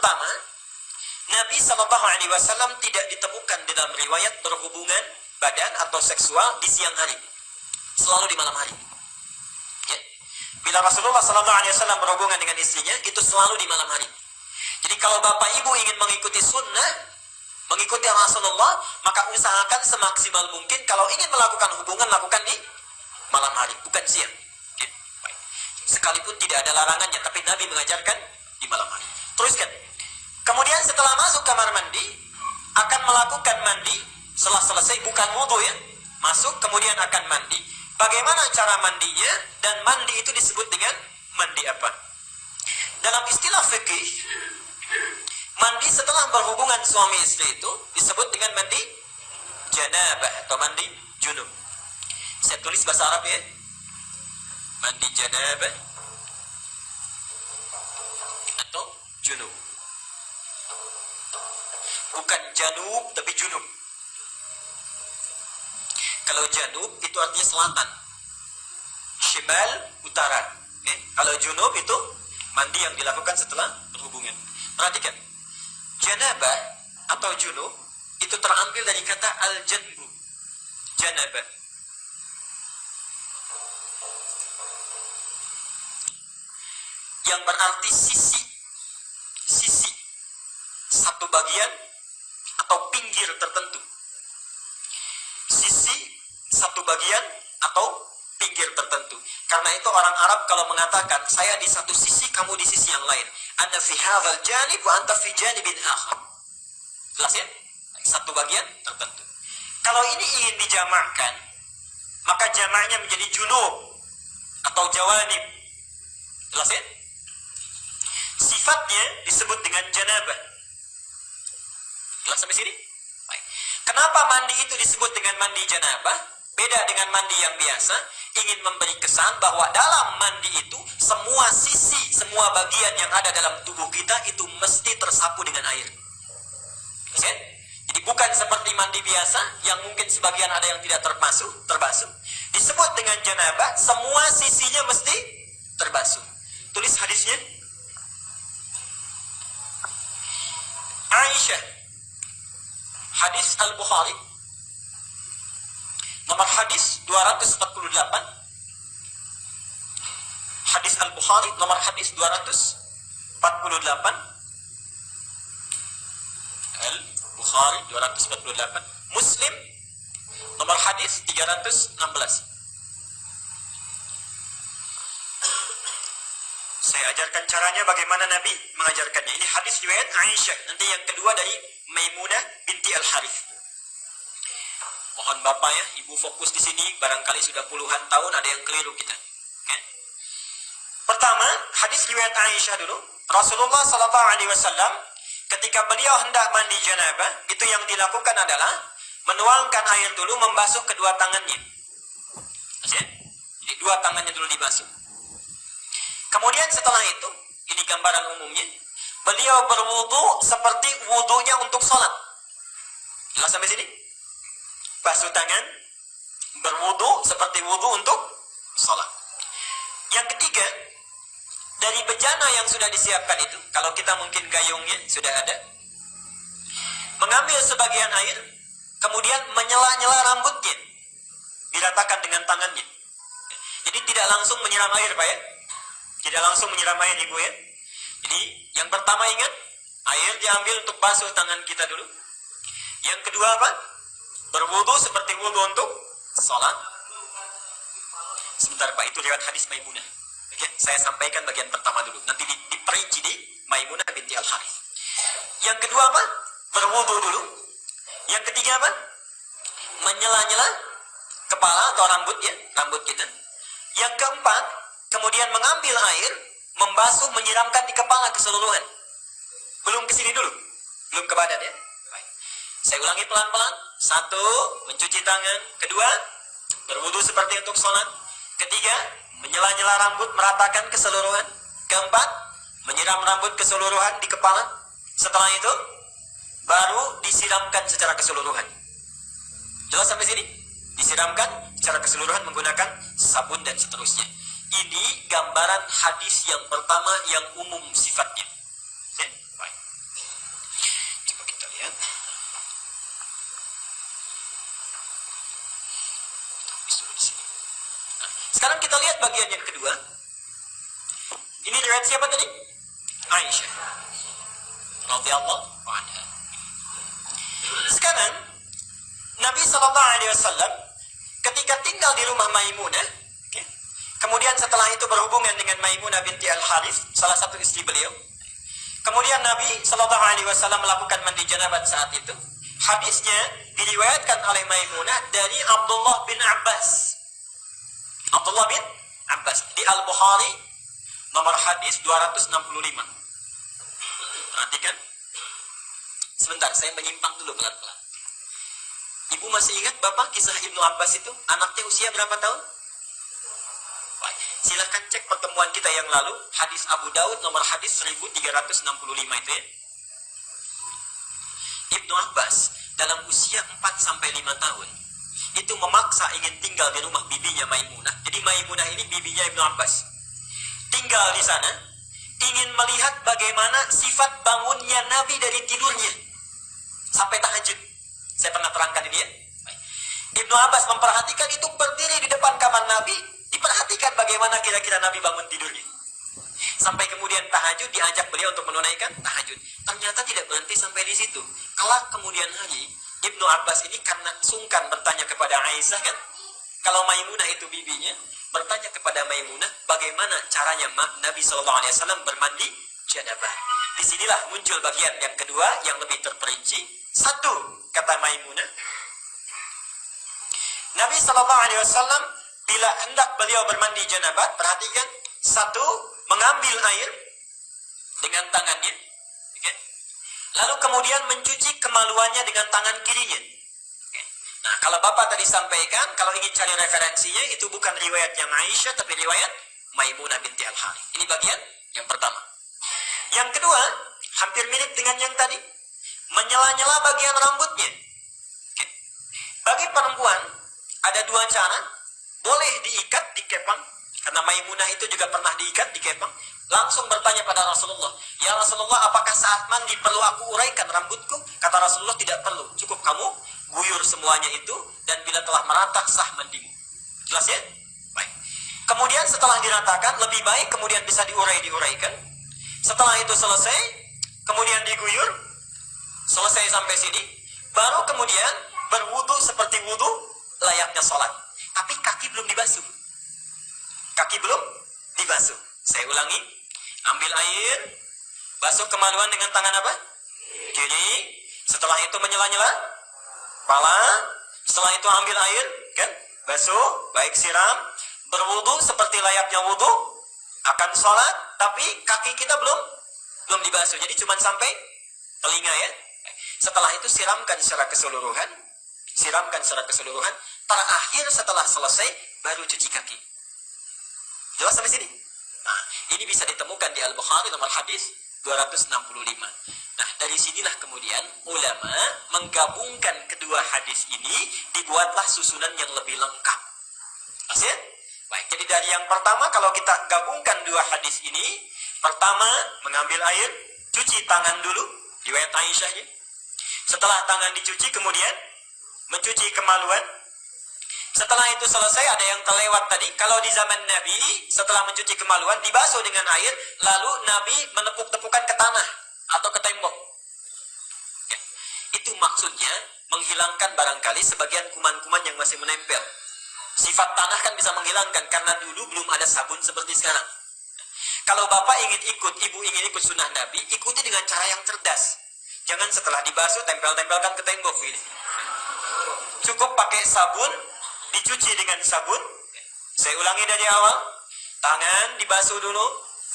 pertama, Nabi SAW tidak ditemukan di dalam riwayat berhubungan badan atau seksual di siang hari, selalu di malam hari. Ya. Bila Rasulullah SAW berhubungan dengan istrinya, itu selalu di malam hari. Jadi kalau bapak ibu ingin mengikuti sunnah, mengikuti Rasulullah, maka usahakan semaksimal mungkin kalau ingin melakukan hubungan, lakukan di malam hari, bukan siang. Ya. Baik. Sekalipun tidak ada larangannya, tapi Nabi mengajarkan di malam hari. Teruskan. Kemudian setelah masuk kamar mandi, akan melakukan mandi. Setelah selesai, bukan wudhu ya, masuk kemudian akan mandi. Bagaimana cara mandinya? Dan mandi itu disebut dengan mandi apa? Dalam istilah fikih, mandi setelah berhubungan suami istri itu disebut dengan mandi janabah atau mandi junub. Saya tulis bahasa Arab ya. Mandi janabah atau junub. Bukan janub tapi junub. Kalau janub itu artinya selatan, shimal utara. Kalau junub itu mandi yang dilakukan setelah berhubungan. Perhatikan, janabah atau junub itu terambil dari kata al-janbu, janabah. Yang berarti sisi, satu bagian atau pinggir tertentu. Sisi, satu bagian atau pinggir tertentu. Karena itu orang Arab kalau mengatakan saya di satu sisi, kamu di sisi yang lain. Ana fi hadzal janib wa anta fi janibin akhar. Jelas ya? Satu bagian tertentu. Kalau ini ingin dijamakkan, maka jamaknya menjadi junub atau jawanib. Jelas ya? Sifatnya disebut dengan janabah. Jelas sampai sini? Baik. Kenapa mandi itu disebut dengan mandi janabah? Beda dengan mandi yang biasa, ingin memberi kesan bahwa dalam mandi itu semua sisi, semua bagian yang ada dalam tubuh kita itu mesti tersapu dengan air. Oke? Jadi bukan seperti mandi biasa yang mungkin sebagian ada yang tidak terbasuh. Disebut dengan janabah, semua sisinya mesti terbasuh. Tulis hadisnya. Aisyah, hadis Al-Bukhari, nomor hadis 248. Hadis Al-Bukhari nomor hadis 248. Al-Bukhari 248. Muslim nomor hadis 316. Saya ajarkan caranya bagaimana Nabi mengajarkannya. Ini hadis riwayat Aisyah. Nanti yang kedua dari Maimunah binti Al-Harith. Mohon Bapak ya, Ibu fokus di sini. Barangkali sudah puluhan tahun ada yang keliru kita. Okay? Pertama, hadis riwayat Aisyah dulu. Rasulullah SAW ketika beliau hendak mandi janabah, itu yang dilakukan adalah menuangkan air dulu, membasuh kedua tangannya. Okay? Jadi dua tangannya dulu dibasuh. Kemudian setelah itu, ini gambaran umumnya, beliau berwudu seperti wudunya untuk sholat. Jelas sampai sini? Basuh tangan, berwudu seperti wudu untuk sholat. Yang ketiga, dari bejana yang sudah disiapkan itu, kalau kita mungkin gayungnya sudah ada, mengambil sebagian air, kemudian menyela-nyela rambutnya, diratakan dengan tangannya. Jadi tidak langsung menyiram air, Pak ya. Tidak langsung menyiram air, Ibu ya. Jadi yang pertama ingat, air diambil untuk basuh tangan kita dulu. Yang kedua apa? Berwudu seperti wudu untuk sholat. Sebentar Pak, itu lewat hadis Maimunah. Oke, saya sampaikan bagian pertama dulu. Nanti diperinci di Maimunah binti Al-Harith. Yang kedua apa? Berwudu dulu. Yang ketiga apa? Menyela-nyela kepala atau rambut ya, rambut kita. Yang keempat, kemudian mengambil air, membasuh, menyiramkan di kepala keseluruhan. Belum ke sini dulu, belum ke badan ya. Baik. Saya ulangi pelan-pelan. Satu, mencuci tangan. Kedua, berwudu seperti untuk sholat. Ketiga, menyela-nyela rambut, meratakan keseluruhan. Keempat, menyiram rambut keseluruhan di kepala. Setelah itu, baru disiramkan secara keseluruhan. Jelas sampai sini? Disiramkan secara keseluruhan menggunakan sabun dan seterusnya. Ini gambaran hadis yang pertama yang umum sifatnya. Baik. Coba kita lihat. Nah, sekarang kita lihat bagian yang kedua. Ini riwayat siapa tadi? Aisyah radhiyallahu anha. Sekarang Nabi SAW ketika tinggal di rumah Maimunah, kemudian setelah itu berhubungan dengan Maimunah binti Al-Harith, salah satu istri beliau. Kemudian Nabi SAW melakukan mandi janabat saat itu. Hadisnya diriwayatkan oleh Maimunah dari Abdullah bin Abbas. Abdullah bin Abbas di Al-Bukhari nomor hadis 265. Perhatikan. Sebentar, saya menyimpang dulu pelan-pelan. Ibu masih ingat Bapak kisah Ibnu Abbas itu? Anaknya usia berapa tahun? Baik. Silahkan cek pertemuan kita yang lalu. Hadis Abu Daud nomor hadis 1365 itu ya. Ibnu Abbas dalam usia 4-5 tahun itu memaksa ingin tinggal di rumah bibinya Maimunah. Jadi Maimunah ini bibinya Ibnu Abbas. Tinggal di sana, ingin melihat bagaimana sifat bangunnya Nabi dari tidurnya sampai tahajud. Saya pernah terangkan ini ya. Ibnu Abbas memperhatikan itu, berdiri di depan kamar Nabi, diperhatikan bagaimana kira-kira Nabi bangun tidurnya. Sampai kemudian tahajud, diajak beliau untuk menunaikan tahajud. Ternyata tidak berhenti sampai di situ. Kelak kemudian hari, Ibnu Abbas ini karena sungkan bertanya kepada Aisyah kan, kalau Maimunah itu bibinya, bertanya kepada Maimunah bagaimana caranya Nabi SAW bermandi janabah. Disinilah muncul bagian yang kedua yang lebih terperinci. Satu, kata Maimunah, Nabi SAW bila hendak beliau bermandi janabat, perhatikan, satu, mengambil air dengan tangannya, okay? Lalu kemudian mencuci kemaluannya dengan tangan kirinya. Okay? Nah, kalau Bapak tadi sampaikan, kalau ingin cari referensinya, itu bukan riwayatnya Aisyah, tapi riwayat Maimunah binti Al-Harith. Ini bagian yang pertama. Yang kedua, hampir mirip dengan yang tadi, menyela-nyela bagian rambutnya. Okay? Bagi perempuan, ada dua cara. Boleh diikat, dikepang. Karena Maimunah itu juga pernah diikat, dikepang. Langsung bertanya pada Rasulullah, ya Rasulullah, apakah saat mandi perlu aku uraikan rambutku? Kata Rasulullah, tidak perlu. Cukup kamu guyur semuanya itu, dan bila telah merata, sah mandimu. Jelas ya? Baik. Kemudian setelah diratakan, lebih baik kemudian bisa diuraikan. Setelah itu selesai, kemudian diguyur, selesai sampai sini, baru kemudian berwudu seperti wudu layaknya sholat. Tapi kaki belum dibasuh. Kaki belum dibasuh. Saya ulangi, ambil air, basuh kemaluan dengan tangan apa? Kiri. Setelah itu menyela-nyela kepala. Setelah itu ambil air, kan? Basuh, baik siram, berwudu seperti layaknya wudu akan sholat, tapi kaki kita belum dibasuh. Jadi cuma sampai telinga ya. Setelah itu siramkan secara keseluruhan. Terakhir setelah selesai baru cuci kaki. Jelas sampai sini? Nah, ini bisa ditemukan di Al-Bukhari nomor hadis 265. Nah, dari sinilah kemudian ulama menggabungkan kedua hadis ini, dibuatlah susunan yang lebih lengkap. Maksudnya? Baik, jadi dari yang pertama kalau kita gabungkan dua hadis ini, pertama mengambil air, cuci tangan dulu, riwayat Aisyah ya. Setelah tangan dicuci kemudian mencuci kemaluan. Setelah itu selesai, ada yang terlewat tadi. Kalau di zaman Nabi, setelah mencuci kemaluan, dibasuh dengan air, lalu Nabi menepuk-tepukan ke tanah atau ke tembok. Ya. Itu maksudnya menghilangkan barangkali sebagian kuman-kuman yang masih menempel. Sifat tanah kan bisa menghilangkan, karena dulu belum ada sabun seperti sekarang. Kalau Bapak ingin ikut, Ibu ingin ikut sunnah Nabi, ikuti dengan cara yang cerdas. Jangan setelah dibasuh, tempel-tempelkan ke tembok ini. Cukup pakai sabun, dicuci dengan sabun. Saya ulangi dari awal. Tangan dibasuh dulu,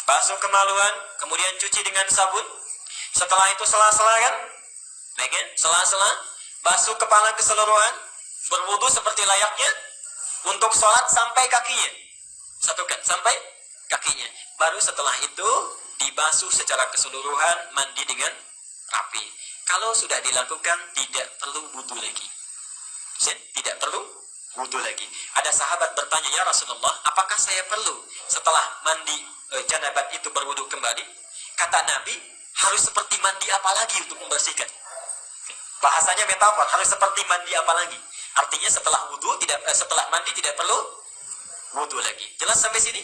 basuh kemaluan, kemudian cuci dengan sabun. Setelah itu sela-sela kan? Baik ya? Sela-sela, basuh kepala keseluruhan, berwudu seperti layaknya untuk sholat sampai kakinya. Satukan, sampai kakinya. Baru setelah itu dibasuh secara keseluruhan, mandi dengan rapi. Kalau sudah dilakukan, tidak perlu wudu lagi. Tidak perlu wudu lagi. Ada sahabat bertanya, ya Rasulullah, apakah saya perlu setelah mandi janabat itu berwudu kembali? Kata Nabi, harus seperti mandi apa lagi untuk membersihkan? Bahasanya metafor, harus seperti mandi apa lagi? Artinya setelah mandi tidak perlu wudu lagi. Jelas sampai sini?